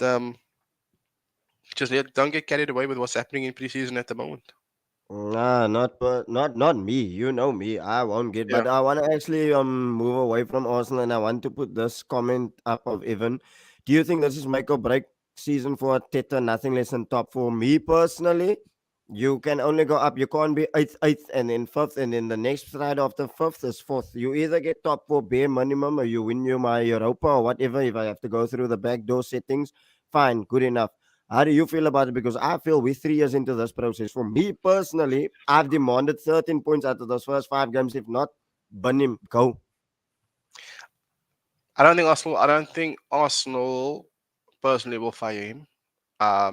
just don't get carried away with what's happening in preseason at the moment. Nah, not me. You know me. I won't get. Yeah, But I want to actually move away from Arsenal, and I want to put this comment up of Evan. Do you think this is make or break season for Teta? Nothing less than top four. Me personally, you can only go up. You can't be eighth, and then fifth, and then the next Friday after fifth is fourth. You either get top four bare minimum, or you win you my Europa or whatever. If I have to go through the back door settings, fine, good enough. How do you feel about it? Because I feel we're 3 years into this process. For me personally, I've demanded 13 points out of those first 5 games. If not, burn him, go. I don't think Arsenal personally will fire him.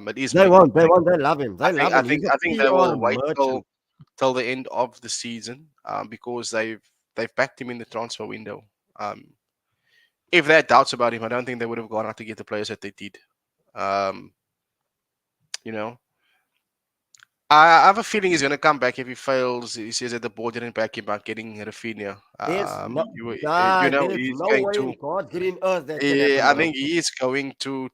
It is They make or won't. They break. won't. They love him. They love him. He's a I think they PR will wait merchant. till the end of the season, because they've backed him in the transfer window. Um, if they had doubts about him, I don't think they would have gone out to get the players that they did. Um, you know, I have a feeling he's going to come back if he fails. He says that the board didn't back him out getting Rafinha. There's no, You know, there's he's no going way to. in God's green earth that can happen, I bro. think he is going to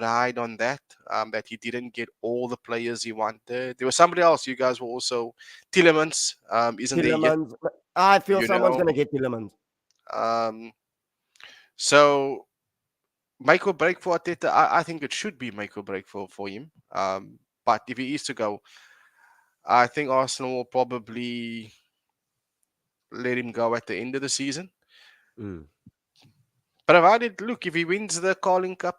ride on that. That he didn't get all the players he wanted. There was somebody else. You guys were also Tillemans. Isn't there yet? Tillemans. I feel You someone's know. gonna get Tillemans. Um, so make or break for Arteta. I think it should be make or break for him. But if he is to go, I think Arsenal will probably let him go at the end of the season. Mm. Provided, look, if he wins the Carling Cup,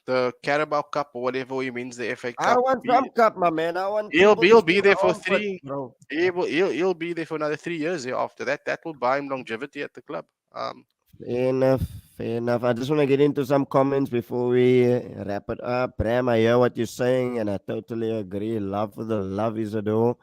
the Carabao Cup, or whatever, he wins the FA I Cup, want some cup, my man. I want he'll Triple he'll East be in my there for armpit, three. bro. He'll be there for another 3 years after that. That will buy him longevity at the club. Fair enough. Fair enough. I just want to get into some comments before we wrap it up. Bram, I hear what you're saying, and I totally agree. Love for the love is a door.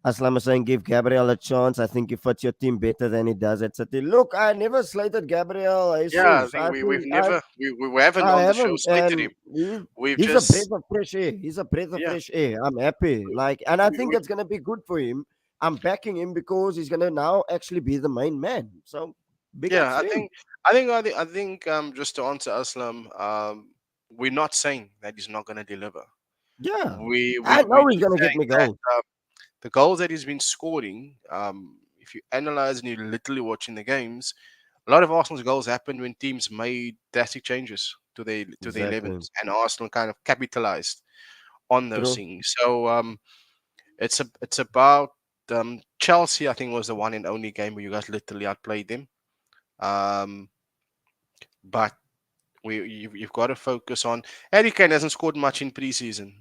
Aslam is saying, give Gabriel a chance. I think he fits your team better than he does at City. Look, I never slated Gabriel Yeah, I Jesus. think I we've think never we haven't I on the show haven't, slated and him. We've he's a breath just of fresh air. He's a breath of yeah. fresh air. I'm happy. Like, and I think We, it's gonna be good for him. I'm backing him because he's gonna now actually be the main man. So big ups Yeah, to him. I think just to answer Aslam, we're not saying that he's not going to deliver. Yeah, I We're know he's just gonna get saying me that goals. the goals that he's been scoring, if you analyze and you're literally watching the games, a lot of Arsenal's goals happened when teams made drastic changes to their Exactly. 11s, and Arsenal kind of capitalized on those True. things. So it's about Chelsea. I think was the one and only game where you guys literally outplayed them. Um, but you've got to focus on. Harry Kane hasn't scored much in preseason.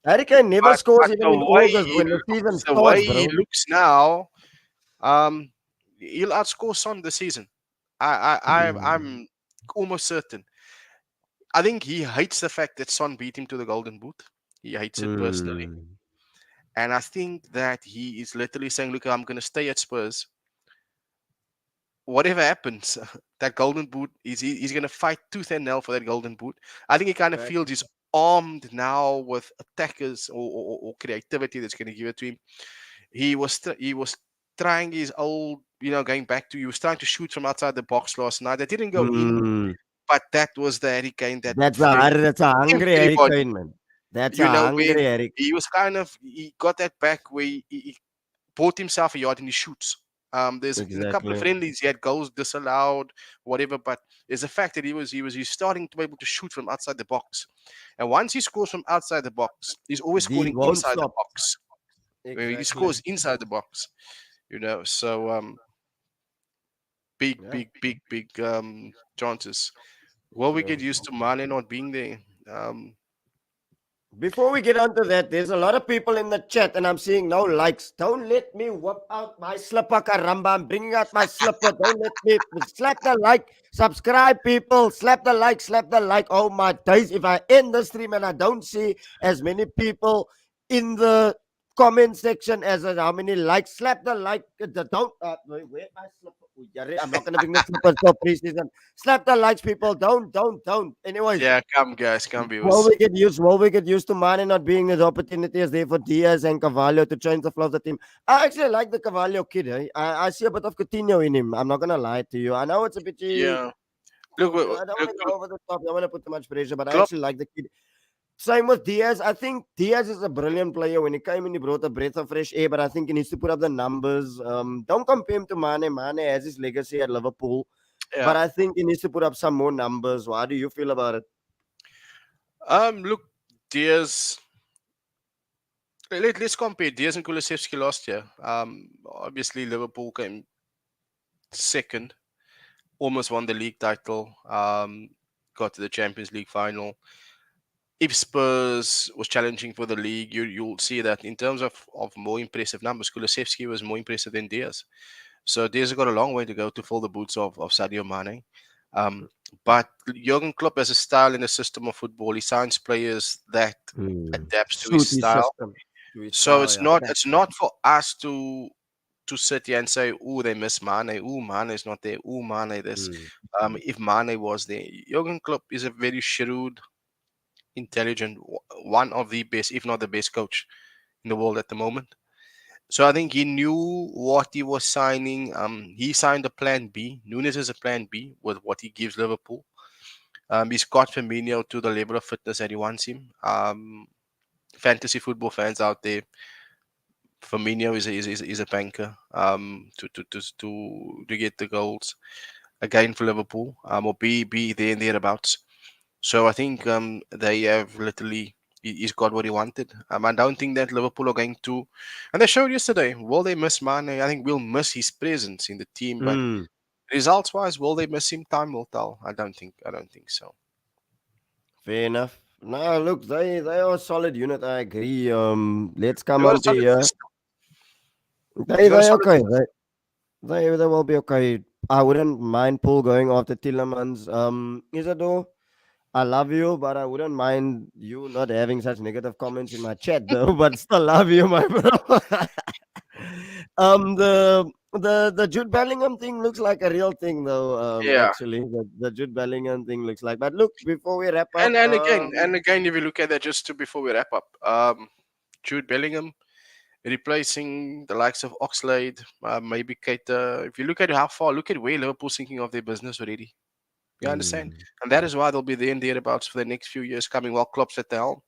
Harry Kane never scores But even in August when the season the starts, way he bro. looks now, um, he'll outscore Son this season. Mm. I'm almost certain. I think he hates the fact that Son beat him to the Golden Boot. He hates it personally, Mm. and I think that he is literally saying, "Look, I'm going to stay at Spurs. Whatever happens, that Golden Boot he's going to fight tooth and nail for that Golden Boot." I think he kind of Right. feels he's armed now with attackers or creativity that's going to give it to him. He was trying his old, going back to he was trying to shoot from outside the box last night. That didn't go in. Mm. but that was the Harry Kane that That's a hungry Harry everybody, Kane, man. That's a you know, where hungry Harry. he was kind of he got that back where he bought himself a yard and he shoots. There's in a couple of Exactly. friendlies he had goals disallowed, whatever. But there's the fact that he's starting to be able to shoot from outside the box, and once he scores from outside the box, he's always He scoring won't inside the stop. box. He Exactly. scores inside the box, you know. So big, Yeah. big, big, big chances. Will we get True. used to Mane not being there? Before we get on to that, there's a lot of people in the chat, and I'm seeing no likes. Don't let me whip out my slipper, Karamba. I'm bringing out my slipper. Don't let me slap the like, subscribe, people. Slap the like, slap the like. Oh my days! If I end the stream and I don't see as many people in the comment section as how many likes, slap the like. Don't where my slipper? Oh, I'm not gonna bring the slippers for preseason. Slap the likes, people. Don't. Anyways. Yeah, come guys, come Will viewers. we get used? Will we get used to Mane not being the opportunity is there for Diaz and Cavallo to change the flow of the team? I actually like the Cavallo kid. Eh? I see a bit of Coutinho in him. I'm not gonna lie to you. I know it's a bit. Yeah, look, I don't want to go over the top. I don't want to put too much pressure, but I Klopp. actually like the kid. Same with Diaz. I think Diaz is a brilliant player. When he came in, he brought a breath of fresh air. But I think he needs to put up the numbers. Don't compare him to Mane. Mane has his legacy at Liverpool, but Yeah. I think he needs to put up some more numbers. How do you feel about it? Look, Diaz. Let's compare Diaz and Kulusevski last year. Obviously Liverpool came second, almost won the league title. Got to the Champions League final. If Spurs was challenging for the league, you'll see that in terms of more impressive numbers, Kulusevski was more impressive than Diaz. So Diaz has got a long way to go to fill the boots of Sadio Mane. But Jurgen Klopp has a style and a system of football. He signs players that adapts to his Suit his style. system to his So style. it's Yeah. not for us to sit here and say, oh, they miss Mane. Oh, Mane is not there. Oh, Mane this. Mm. If Mane was there, Jurgen Klopp is a very shrewd, intelligent, one of the best, if not the best coach in the world at the moment. So I think he knew what he was signing. He signed a plan B. Nunes is a plan B with what he gives Liverpool. He's got Firmino to the level of fitness that he wants him. Fantasy football fans out there, Firmino is a banker. To get the goals again for Liverpool. Or be there and thereabouts. So I think they have literally he's got what he wanted. I don't think that Liverpool are going to, and they showed yesterday. Will they miss Mane? I think we'll miss his presence in the team, but Mm. results wise, will they miss him? Time will tell. I don't think. I don't think so. Fair enough. No, look, they are a solid unit. I agree. Let's They come got a on to solid here. system. They got a They solid okay. system. They will be okay. I wouldn't mind Paul going after Tillemans. Isador, I love you, but I wouldn't mind you not having such negative comments in my chat though. But still love you, my bro. The Jude Bellingham thing looks like a real thing though. Yeah, Actually, the Jude Bellingham thing looks like. But look, before we wrap up, and again, if you look at that, just to before we wrap up, Jude Bellingham replacing the likes of Oxlade, maybe Keita. If you look at how far, look at where Liverpool's thinking of their business already. You understand? mm, And that is why they'll be there and thereabouts for the next few years coming while Klopp's at the helm.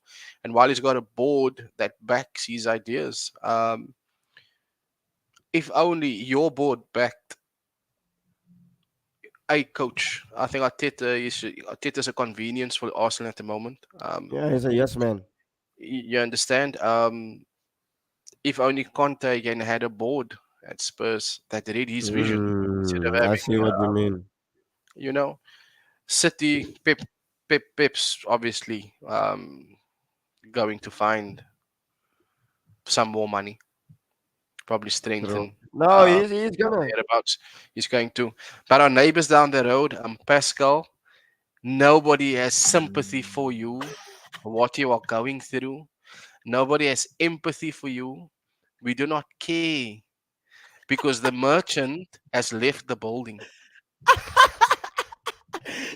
And while he's got a board that backs his ideas. If only your board backed a coach. I think Arteta's a convenience for Arsenal at the moment. yeah, he's a yes man. You understand? If only Conte again had a board at Spurs that read his vision instead of I having, see what you mean. you know, City, Pep's obviously going to find some more money, probably True. strengthen No, he's gonna. thereabouts. He's going to. But our neighbors down the road, Pascal, nobody has sympathy for you, what you are going through. Nobody has empathy for you. We do not care because the merchant has left the building.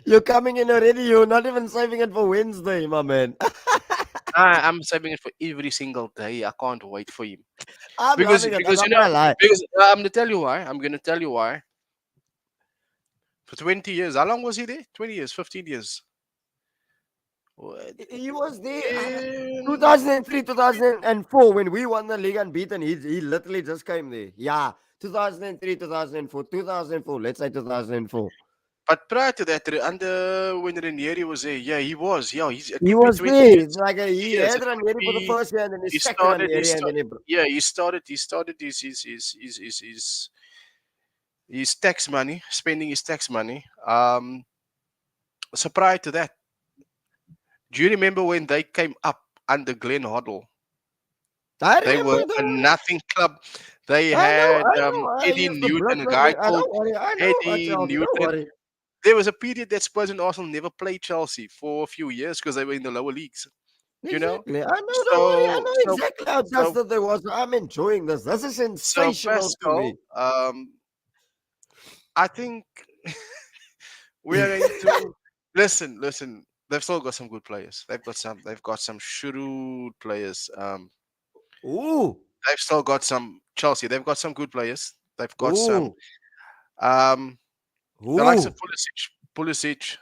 You're coming in already. You're not even saving it for Wednesday, my man. I'm saving it for every single day. I can't wait for him I'm because loving it. I'm because not gonna lie. because I'm gonna tell you why. I'm gonna tell you why. for 20 years. How long was he there? 20 years, 15 years. What? He was there Um, 2003, 2004 when we won the league unbeaten. He literally just came there. Yeah, 2003, 2004, 2004. Let's say 2004. but prior to that, under when Ranieri was there, yeah, he was. Yeah, it He could be was 20 there. It's years. like 20 he years. had It could Ranieri for the be. first year, and then he He sacked started. He Ranieri, and then started. he. Yeah, he started his tax money, spending his tax money. So prior to that, do you remember when they came up under Glenn Hoddle? I They were remember a though. nothing club. They I know, had I know. I Eddie used to block Newton, a that guy way. I called don't worry. I know about Eddie Chelsea. Don't Newton. worry. There was a period that Spurs and Arsenal never played Chelsea for a few years because they were in the lower leagues. You know, Exactly. I know. Don't worry. I so know so exactly how so dusted they was. I'm enjoying this. This is so sensational to Pascal, me. I think we are going to listen. Listen, they've still got some good players. They've got some shrewd players. Ooh, They've still got some Chelsea. They've got some good players. They've got some ooh, um the likes of ooh. Pulisic, Pulisic.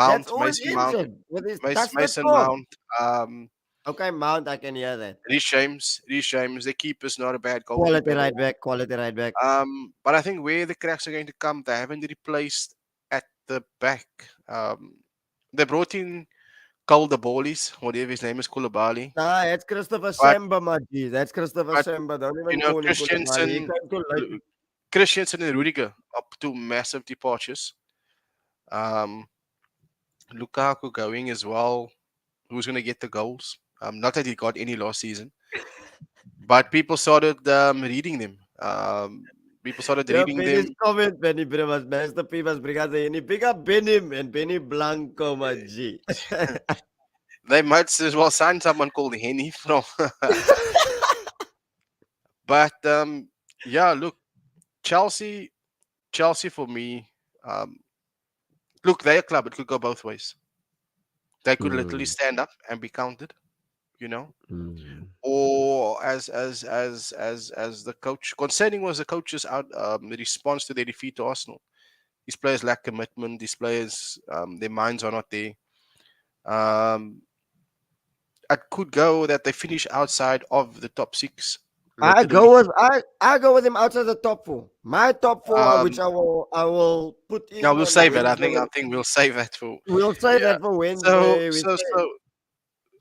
That's Mount, always Mason Mount, injured with his dusted Mason form. Mount, Okay, Mount. I can hear that. Reece James. The keeper's not a bad Quality goalkeeper at right all. back. Quality right back. But I think where the cracks are going to come, they haven't replaced at the back. They brought in Koulibaly, whatever his name is, Koulibaly. Nah, that's Christopher But Samba, my G. That's Christopher but Samba. Don't even call him Koulibaly. He came too late. Christensen and Rudiger up to massive departures. Um, Lukaku going as well. Who's going to get the goals? Not that he got any last season, but people started reading them. People started Yeah, reading them. Benny's comment, Benny Bremas, Masterpiece Brigade. And he pick up Benny and Benny Blanco, my G. They might as well sign someone called Henny from. But yeah, look, Chelsea, Chelsea for me. Um, look, they're a club. It could go both ways. They could literally Mm, stand up and be counted, you know, mm. or as the coach. Concerning was the coach's response to their defeat to Arsenal. These players lack commitment. These players, their minds are not there. Um, it could go that they finish outside of the top six, literally. I go with him outside the top four. My top four, which Um, I will put no, in we'll on the save it. Wednesday. I think we'll save that for. We'll say Yeah. that for So Wednesday. so so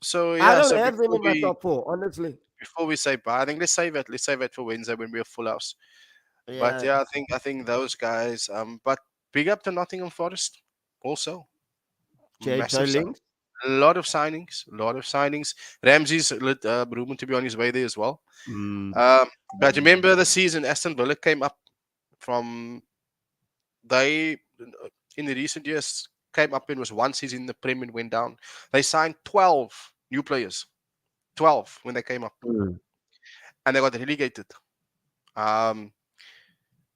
so I yeah. don't So have them in my top four, honestly. before we say bye, I think let's save it. Let's save it for Wednesday when we're full house. But Yeah, yeah, I think those guys. But big up to Nottingham Forest also. JJ Massive. Links. A lot of signings. A lot of signings. Ramsey's rumored to be on his way there as well. Mm. Um, but remember the season Aston Villa came up from they in the recent years came up and was one season in the Premier and went down. They signed 12 new players. 12 when they came up. Mm. And they got relegated. Um,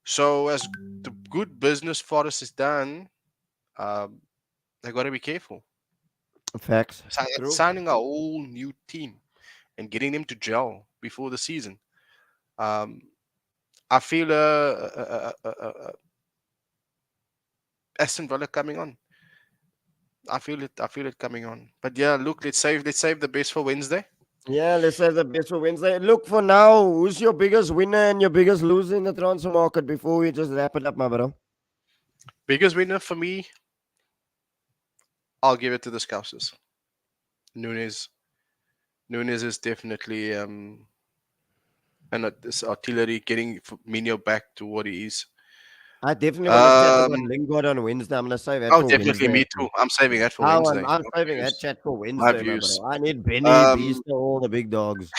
so as the good business Forest is done, um, they got to be careful. Facts. True. Signing a whole new team and getting them to gel before the season. Um, I feel Aston Villa coming on. I feel it. I feel it coming on. But yeah, look, let's save the best for Wednesday. Yeah, let's say the best for Wednesday. Look, for now, who's your biggest winner and your biggest loser in the transfer market before we just wrap it up, my bro? Biggest winner for me, I'll give it to the Scousers. Nunes. Nunes is definitely this artillery getting Mino back to what he is. I definitely want to chat about Um, Lingard on Wednesday. I'm gonna save that oh, for definitely Wednesday. me too. I'm saving that for How Wednesday. I'm My saving that views. chat for My Wednesday, my views. bro. I need Benny, Um, Beast, all the big dogs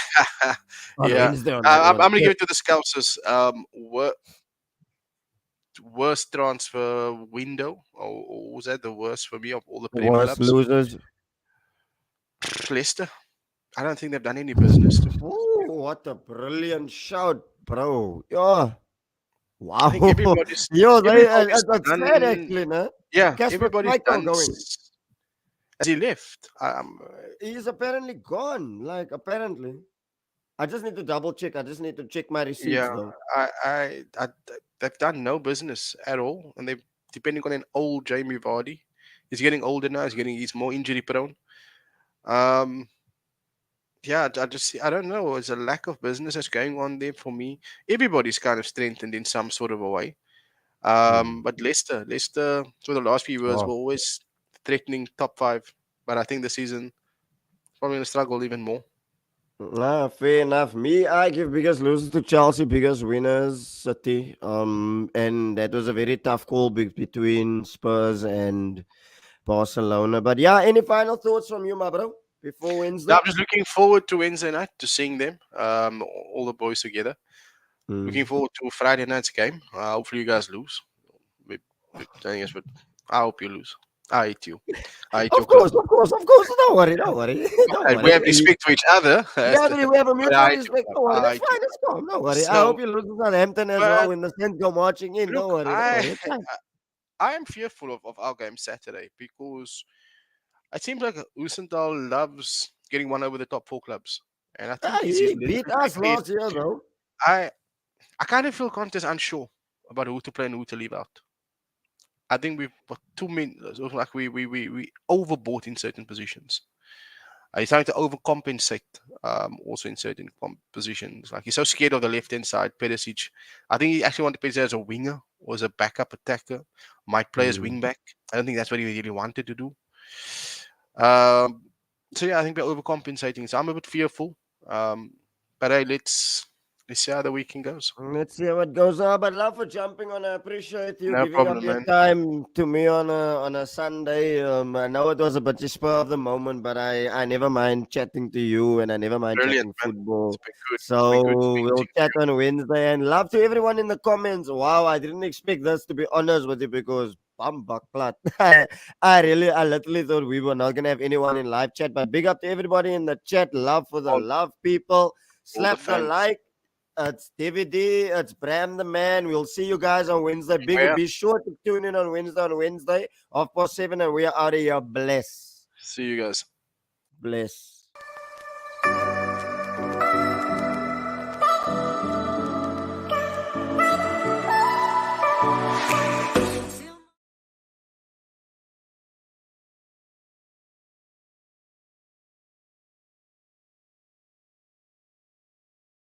on yeah, Wednesday on that I'm one. gonna give it to the Scousers. Worst transfer window, or was that the worst for me of all the Prem Worst clubs? losers. Leicester. I don't think they've done any business to. Ooh, what a brilliant shout, bro. Yeah. I think Wow. Yo, that's sad done. actually, no? Yeah, Casper everybody's Michael done. going. Has he left? He's apparently gone. Like, apparently. I just need to double check. I just need to check my receipts Yeah, though. I they've done no business at all, and they depending on an old Jamie Vardy. He's getting older now. He's more injury prone. Um, yeah, I don't know. There's a lack of business that's going on there for me. Everybody's kind of strengthened in some sort of a way. Hmm. But Leicester for the last few years Oh. were always threatening top five, but I think the season probably going to struggle even more. Ah, fair enough. Me, I give biggest losers to Chelsea, biggest winners City. And that was a very tough call between Spurs and Barcelona. But yeah, any final thoughts from you, my bro, before Yeah, Wednesday? I'm just looking forward to Wednesday night to seeing them, all the boys together. Looking Mm. forward to Friday night's game. Hopefully you guys lose. We, I guess, but I hope you lose. I hate you. I hate your Of club. course, of course, of course. Don't worry, don't worry, don't And we worry. have respect for each other, Yeah, we have a but I mutual hate your respect. club. Don't worry, I that's hate you. fine. That's calm. Don't worry. I So, hope you lose to Southampton as well but when the Saints go marching in. Don't look, worry, don't worry. It's fine. I am fearful of our game Saturday because it seems like Usental loves getting one over the top four clubs, and I think Ah, he's he a little beat bit us prepared last year, to. though. I I kind of feel Conte's unsure about who to play and who to leave out. I think we've got too many, sort of like we overbought in certain positions. He's trying to overcompensate also in certain positions. Like he's so scared of the left hand side, Perisic. I think he actually wanted to play as a winger or as a backup attacker. Might play as Mm. wing back. I don't think that's what he really wanted to do. Um, so yeah, I think we're overcompensating. So I'm a bit fearful. Um, but hey, let's see how the weekend goes. Let's see how it goes. But love for jumping on. I appreciate you No giving up problem, your man. time to me on a Sunday. I know it was a bit spur of the moment, but I never mind chatting to you, and I never mind Brilliant, chatting man. It's football. been good. It's been good So speaking to we'll you. chat on Wednesday. And love to everyone in the comments. Wow, I didn't expect this, to be honest with you, because plat. I literally thought we were not gonna have anyone in live chat. But big up to everybody in the chat. Love for the All, love, people. all the Slap the fans. like. It's DVD. It's Bram the Man. We'll see you guys on Wednesday. Yeah. Be sure to tune in on Wednesday, 7, and we are out of here. Bless. See you guys. Bless.